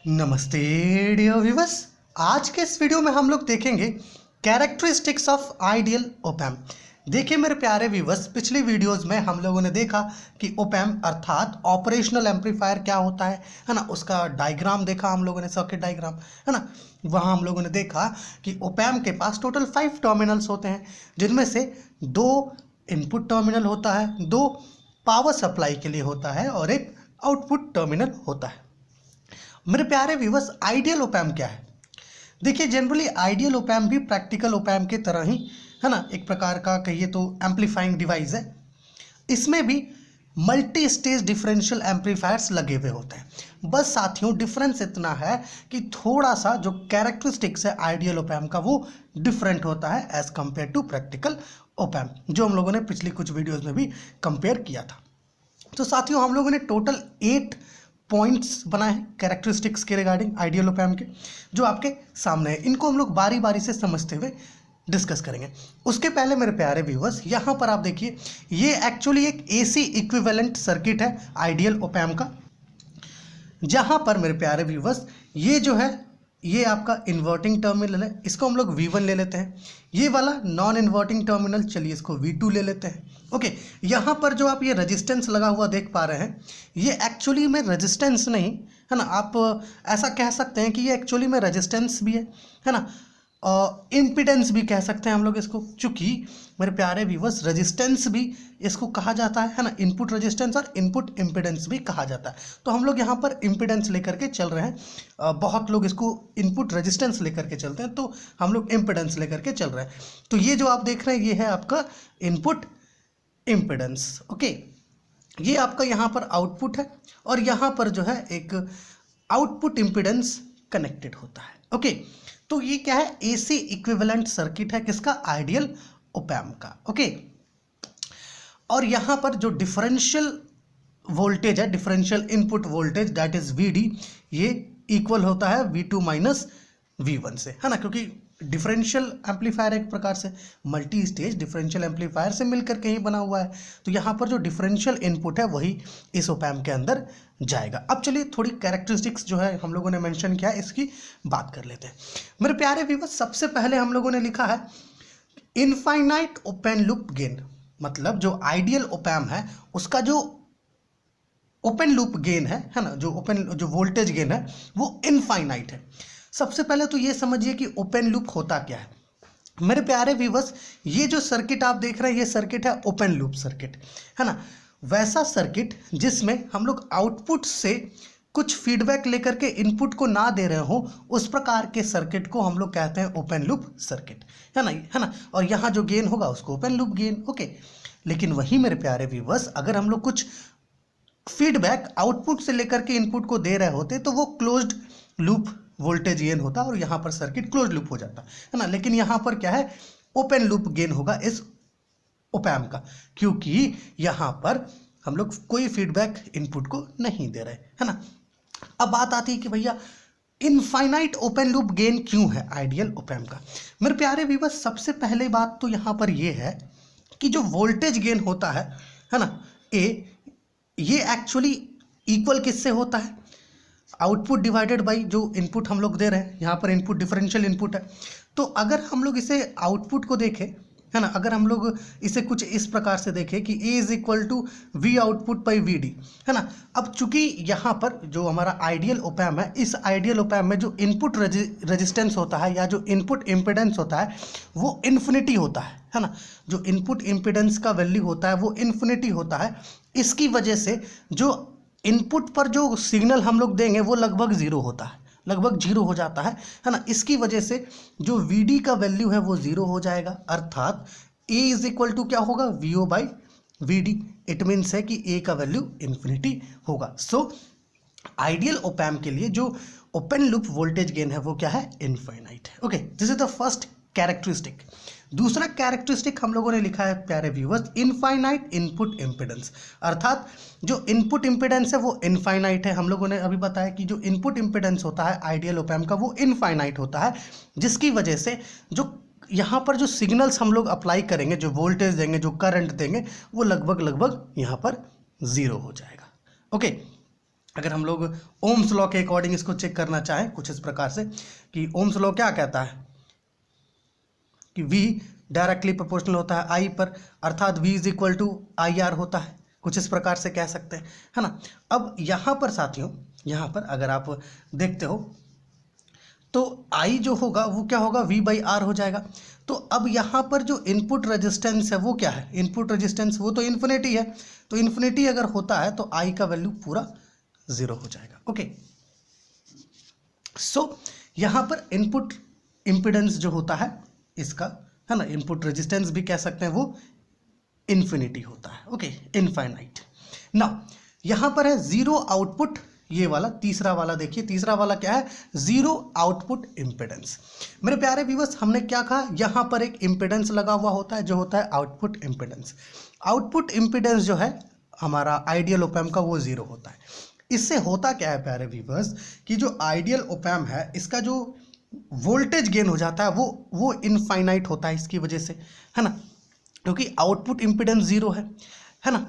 नमस्ते dear viewers. आज के इस वीडियो में हम लोग देखेंगे कैरेक्टरिस्टिक्स ऑफ आइडियल ओपैम्प। देखिए मेरे प्यारे व्यूअर्स, पिछली वीडियोस में हम लोगों ने देखा कि ओपैम्प अर्थात ऑपरेशनल एम्पलीफायर क्या होता है ना। उसका डायग्राम देखा हम लोगों ने, सर्किट डायग्राम, है ना। वहाँ हम लोगों ने देखा कि ओपैम्प के पास टोटल 5 टर्मिनल्स होते हैं, जिनमें से 2 इनपुट टर्मिनल होता है, 2 पावर सप्लाई के लिए होता है और एक आउटपुट टर्मिनल होता है। मेरे प्यारे व्यूअर्स, आइडियल ओपैम्प क्या है? देखिए जनरली आइडियल ओपैम्प भी प्रैक्टिकल ओपैम्प की तरह ही, है ना, एक प्रकार का कहिए तो एम्पलीफाइंग डिवाइस है। इसमें भी मल्टी स्टेज डिफरेंशियल एम्पलीफायर्स लगे हुए होते हैं। बस साथियों, डिफरेंस इतना है कि थोड़ा सा जो कैरेक्टरिस्टिक्स है आइडियल ओपैम्प का वो डिफरेंट होता है as compare to practical op amp, जो हम लोगों ने पिछली कुछ वीडियोज़ में भी कंपेयर किया था। तो साथियों, हम लोगों ने टोटल 8 पॉइंट्स बनाए हैं कैरेक्टरिस्टिक्स के रिगार्डिंग आइडियल ओपैम्प के, जो आपके सामने है। इनको हम लोग बारी बारी से समझते हुए डिस्कस करेंगे। उसके पहले मेरे प्यारे व्यूअर्स, यहाँ पर आप देखिए, ये एक्चुअली एक एसी इक्विवेलेंट सर्किट है आइडियल ओपैम्प का, जहाँ पर मेरे प्यारे व्यूअर्स ये जो है ये आपका इन्वर्टिंग टर्मिनल है, इसको हम लोग V1 ले लेते हैं। ये वाला नॉन इन्वर्टिंग टर्मिनल, चलिए इसको V2 ले लेते हैं। ओके, यहाँ पर जो आप ये रेजिस्टेंस लगा हुआ देख पा रहे हैं, ये एक्चुअली में रेजिस्टेंस नहीं है ना, आप ऐसा कह सकते हैं कि ये एक्चुअली में रेजिस्टेंस भी है ना, इम्पिडेंस भी कह सकते हैं हम लोग इसको, चूँकि मेरे प्यारे व्यूअर्स रेजिस्टेंस भी इसको कहा जाता है ना, इनपुट रेजिस्टेंस और इनपुट इम्पिडेंस भी कहा जाता है। तो हम लोग यहाँ पर इम्पिडेंस लेकर के चल रहे हैं, बहुत लोग इसको इनपुट रेजिस्टेंस लेकर के चलते हैं, तो हम लोग इम्पिडेंस लेकर के चल रहे हैं। तो ये जो आप देख रहे हैं ये है आपका इनपुट इम्पिडेंस। ओके, ये आपका यहाँ पर आउटपुट है और यहाँ पर जो है एक आउटपुट इम्पिडेंस कनेक्टेड होता है। ओके, तो ये क्या है, एसी इक्विवेलेंट सर्किट है किसका, आइडियल ओपैम्प का। ओके, और यहाँ पर जो डिफरेंशियल वोल्टेज है, differential input voltage that is VD, ये इक्वल होता है V2 माइनस V1 से, है ना, क्योंकि डिफरेंशियल एम्पलीफायर एक प्रकार से मल्टी स्टेज डिफरेंशियल एम्पलीफायर से मिलकर के ही बना हुआ है। तो यहाँ पर जो डिफरेंशियल इनपुट है वही इस ओपैम्प के अंदर जाएगा। अब चलिए थोड़ी कैरेक्टरिस्टिक्स जो है हम लोगों ने मेंशन किया है, इसकी बात कर लेते हैं। मेरे प्यारे व्यूअर्स, सबसे पहले हम लोगों ने लिखा है इनफाइनाइट ओपन लूप गेन, मतलब जो आइडियल ओपैम्प है उसका जो ओपन लूप गेन है ना, जो वोल्टेज गेन है वो इनफाइनाइट है। सबसे पहले तो ये समझिए कि ओपन लूप होता क्या है। मेरे प्यारे व्यूअर्स, ये जो सर्किट आप देख रहे हैं ये सर्किट है ओपन लूप सर्किट, है ना, वैसा सर्किट जिसमें हम लोग आउटपुट से कुछ फीडबैक लेकर के इनपुट को ना दे रहे हो, उस प्रकार के सर्किट को हम लोग कहते हैं ओपन लूप सर्किट, है ना। और यहाँ जो गेन होगा उसको ओपन लूप गेन। ओके, लेकिन वही मेरे प्यारे व्यूअर्स, अगर हम लोग कुछ फीडबैक आउटपुट से लेकर के इनपुट को दे रहे होते तो वो क्लोज्ड लूप वोल्टेज गेन होता और यहाँ पर सर्किट क्लोज लूप हो जाता, है ना। लेकिन यहाँ पर क्या है, ओपन लूप गेन होगा इस ओपैम्प का, क्योंकि यहाँ पर हम लोग कोई फीडबैक इनपुट को नहीं दे रहे, है ना। अब बात आती है कि भैया इनफाइनाइट ओपन लूप गेन क्यों है आइडियल ओपैम्प का। मेरे प्यारे व्यूअर्स, सबसे पहले बात तो यहाँ पर ये है कि जो वोल्टेज गेन होता है ना, ये एक्चुअली इक्वल किससे होता है, आउटपुट डिवाइडेड बाई जो इनपुट हम लोग दे रहे हैं। यहाँ पर इनपुट डिफरेंशियल इनपुट है, तो अगर हम लोग इसे आउटपुट को देखें, है ना, अगर हम लोग इसे कुछ इस प्रकार से देखें कि A is equal to V output by VD, है ना। अब चूंकि यहाँ पर जो हमारा आइडियल ओपैम्प है, इस आइडियल ओपैम्प में जो इनपुट रेजिस्टेंस होता है या जो इनपुट इम्पिडेंस होता है वो इन्फिनिटी होता है ना। जो इनपुट इम्पिडेंस का वैल्यू होता है वो इन्फिनिटी होता है। इसकी वजह से जो इनपुट पर जो सिग्नल हम लोग देंगे वो लगभग जीरो होता है, लगभग जीरो हो जाता है ना। इसकी वजह से जो VD का वैल्यू है वो जीरो हो जाएगा, अर्थात A इज इक्वल टू क्या होगा, VO by VD। It means है कि A का वैल्यू इन्फिनिटी होगा। सो आइडियल ओपैम्प के लिए जो ओपन लूप वोल्टेज गेन है वो क्या है, इनफाइनाइट है। Okay, this is the first characteristic. दूसरा कैरेक्टरिस्टिक हम लोगों ने लिखा है प्यारे व्यूअर्स, इनफाइनाइट इनपुट इम्पिडेंस, अर्थात जो इनपुट इम्पिडेंस है वो इनफाइनाइट है। हम लोगों ने अभी बताया कि जो इनपुट इम्पिडेंस होता है आइडियल ओपैम्प का वो इनफाइनाइट होता है, जिसकी वजह से जो यहाँ पर जो सिग्नल्स हम लोग अप्लाई करेंगे, जो वोल्टेज देंगे, जो करंट देंगे, वो लगभग यहाँ पर जीरो हो जाएगा। ओके, अगर हम लोग ओम्स लॉ के अकॉर्डिंग इसको चेक करना चाहें कुछ इस प्रकार से कि ओम्स लॉ क्या कहता है कि V डायरेक्टली प्रोपोर्शनल होता है I पर, अर्थात V is equal to IR होता है, कुछ इस प्रकार से कह सकते हैं, है ना। अब यहाँ पर साथियों, यहाँ पर अगर आप देखते हो तो I जो होगा वो क्या होगा, V/R हो जाएगा। तो अब यहाँ पर जो इनपुट रेजिस्टेंस है वो क्या है, इनपुट रेजिस्टेंस वो तो इन्फिनिटी है, तो इन्फिनिटी अगर होता है तो I का वैल्यू पूरा 0 हो जाएगा। ओके, सो यहाँ पर इनपुट इम्पिडेंस जो होता है इसका, है ना, इनपुट रेजिस्टेंस भी कह सकते हैं, वो इन्फिनिटी होता है। Okay, infinite. नाउ यहाँ पर है जीरो आउटपुट, ये वाला तीसरा वाला देखिए, तीसरा वाला क्या है, जीरो आउटपुट इम्पिडेंस। मेरे प्यारे व्यूअर्स, हमने क्या कहा, यहाँ पर एक इम्पिडेंस लगा हुआ होता है जो होता है आउटपुट इम्पिडेंस। आउटपुट इम्पिडेंस जो है हमारा आइडियल ओप एम्प का वो 0 होता है। इससे होता क्या है प्यारे व्यूअर्स कि जो आइडियल ओप एम्प है इसका जो वोल्टेज गेन हो जाता है वो इनफाइनाइट होता है इसकी वजह से, है ना, क्योंकि आउटपुट इम्पिडेंस 0 है ना।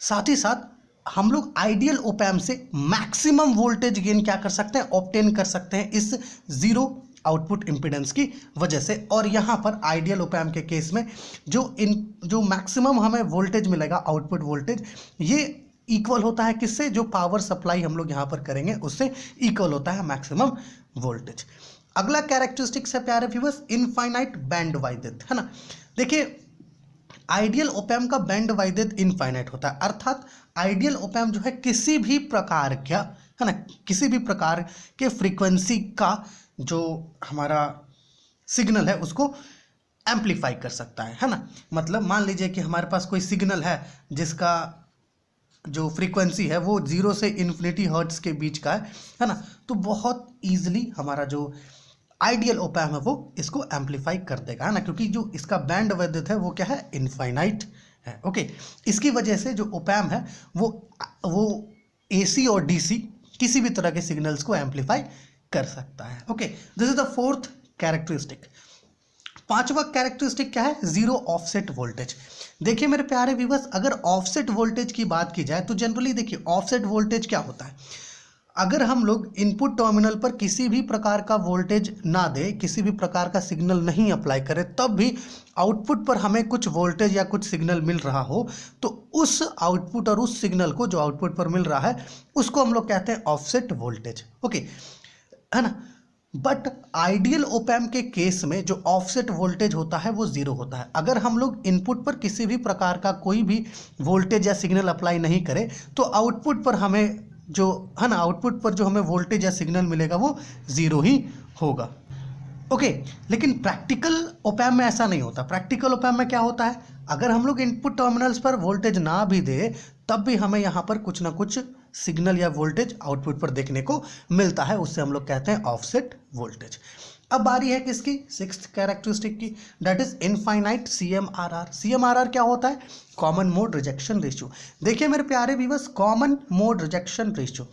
साथ ही साथ हम लोग आइडियल ओप एम्प से मैक्सिमम वोल्टेज गेन क्या कर सकते हैं, ऑब्टेन कर सकते हैं इस 0 आउटपुट इम्पिडेंस की वजह से। और यहाँ पर आइडियल ओप एम्प के केस में जो मैक्सिमम हमें वोल्टेज मिलेगा, आउटपुट वोल्टेज, ये इक्वल होता है किससे, जो पावर सप्लाई हम लोग यहाँ पर करेंगे उससे इक्वल होता है मैक्सिमम वोल्टेज। अगला कैरेक्टरिस्टिक्स है प्यारे व्यूअर्स, इनफाइनाइट बैंड वाइडेथ, है ना। देखिए आइडियल ओप एम्प का बैंड वाइडेथ इनफाइनाइट होता है, अर्थात आइडियल ओप एम्प जो है किसी भी प्रकार का, है ना, किसी भी प्रकार के फ्रीक्वेंसी का जो हमारा सिग्नल है उसको एम्पलीफाई कर सकता है ना। मतलब मान लीजिए कि हमारे पास कोई सिग्नल है जिसका जो फ्रीक्वेंसी है वो 0 से इन्फिनिटी हर्ट्ज के बीच का है ना, तो बहुत ईजिली हमारा जो आइडियल ओप एम्प है वो इसको एम्पलीफाई कर देगा, है ना, क्योंकि जो इसका बैंड विड्थ है वो क्या है, इनफाइनाइट है। ओके, इसकी वजह से जो ओप एम्प है वो AC और DC किसी भी तरह के सिग्नल्स को एम्पलीफाई कर सकता है। Okay, this is the fourth characteristic. पांचवा कैरेक्टरिस्टिक क्या है, जीरो ऑफसेट वोल्टेज। देखिए मेरे प्यारे व्यूअर्स, अगर ऑफसेट वोल्टेज की बात की जाए तो जनरली देखिए ऑफसेट वोल्टेज क्या होता है, अगर हम लोग इनपुट टर्मिनल पर किसी भी प्रकार का वोल्टेज ना दे, किसी भी प्रकार का सिग्नल नहीं अप्लाई करें, तब भी आउटपुट पर हमें कुछ वोल्टेज या कुछ सिग्नल मिल रहा हो, तो उस आउटपुट और उस सिग्नल को जो आउटपुट पर मिल रहा है उसको हम लोग कहते हैं ऑफसेट वोल्टेज। ओके, है ना। बट आइडियल ओप एम्प के केस में जो ऑफसेट वोल्टेज होता है वो 0 होता है। अगर हम लोग इनपुट पर किसी भी प्रकार का कोई भी वोल्टेज या सिग्नल अप्लाई नहीं करें तो आउटपुट पर हमें जो है ना, आउटपुट पर जो हमें वोल्टेज या सिग्नल मिलेगा वो 0 ही होगा। ओके, लेकिन प्रैक्टिकल ओप एम्प में ऐसा नहीं होता। प्रैक्टिकल ओप एम्प में क्या होता है, अगर हम लोग इनपुट टर्मिनल्स पर वोल्टेज ना भी दे तब भी हमें यहाँ पर कुछ ना कुछ सिग्नल या वोल्टेज आउटपुट पर देखने को मिलता है, उससे हम लोग कहते हैं ऑफसेट वोल्टेज। अब बारी है किसकी, सिक्स्थ कैरेक्टरिस्टिक की, that is infinite CMRR। CMRR क्या होता है, कॉमन मोड रिजेक्शन रेशियो। देखिए मेरे प्यारे viewers, common mode rejection ratio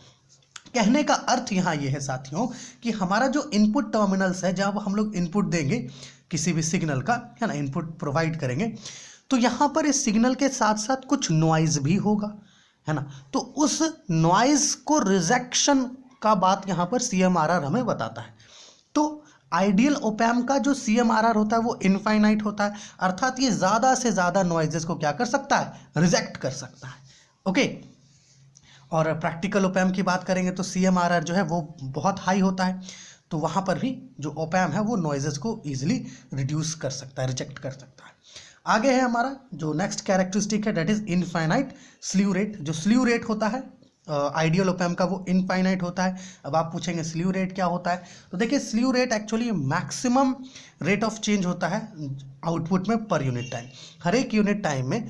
कहने का अर्थ यहाँ ये है साथियों कि हमारा जो इनपुट टर्मिनल्स है, जब हम लोग इनपुट देंगे किसी भी सिग्नल का, है ना, इनपुट प्रोवाइड करेंगे, तो यहाँ पर इस सिग्नल के साथ साथ कुछ नॉइज भी होगा, है ना, तो उस नॉइज को रिजेक्शन का बात यहाँ पर CMRR हमें बताता है। तो आइडियल ओप एम्प का जो CMRR होता है वो इनफाइनाइट होता है, अर्थात ये ज़्यादा से ज़्यादा नॉइजेस को क्या कर सकता है, रिजेक्ट कर सकता है। ओके, और प्रैक्टिकल ओप एम्प की बात करेंगे तो CMRR जो है वो बहुत हाई होता है, तो वहाँ पर भी जो ओप एम्प है वो नॉइजेस को ईजिली रिड्यूस कर सकता है, रिजेक्ट कर सकता है। आगे है हमारा जो नेक्स्ट कैरेक्टरिस्टिक है, that is infinite slew rate. जो स्लीव रेट होता है आइडियल ओप एम्प का वो इनफाइनाइट होता है। अब आप पूछेंगे स्लीव रेट क्या होता है, तो देखिए slew rate actually maximum rate of change होता है आउटपुट में पर यूनिट टाइम। हर एक यूनिट टाइम में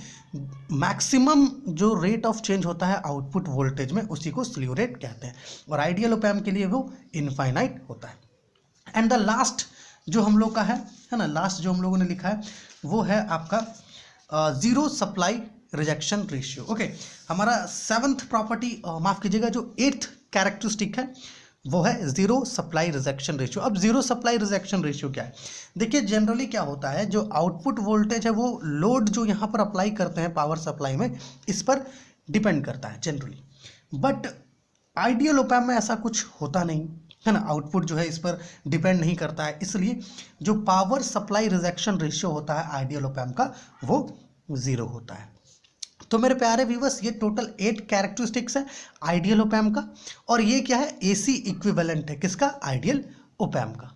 मैक्सिमम जो रेट ऑफ चेंज होता है आउटपुट वोल्टेज में, उसी को स्लीव रेट कहते हैं, और आइडियल ओप एम्प के लिए वो इनफाइनाइट होता है। एंड द लास्ट जो हम लोग का है ना, लास्ट जो हम लोगों ने लिखा है वो है आपका zero supply rejection ratio. Okay, हमारा सेवंथ प्रॉपर्टी, माफ कीजिएगा, जो 8th कैरेक्टरिस्टिक है वो है जीरो सप्लाई रिजेक्शन रेशियो। अब जीरो सप्लाई रिजेक्शन रेशियो क्या है, देखिए जनरली क्या होता है, जो आउटपुट वोल्टेज है वो लोड जो यहाँ पर अप्लाई करते हैं पावर सप्लाई में, इस पर डिपेंड करता है जनरली। बट आइडियल ओपैम्प में ऐसा कुछ होता नहीं है ना, आउटपुट जो है इस पर डिपेंड नहीं करता है, इसलिए जो पावर सप्लाई रिजेक्शन रेशियो होता है आइडियल ओपैम्प का वो 0 होता है। तो मेरे प्यारे व्यूअर्स, ये टोटल 8 कैरेक्टरिस्टिक्स है आइडियल ओपैम्प का, और ये क्या है, AC इक्विवेलेंट है किसका, आइडियल ओपैम्प का।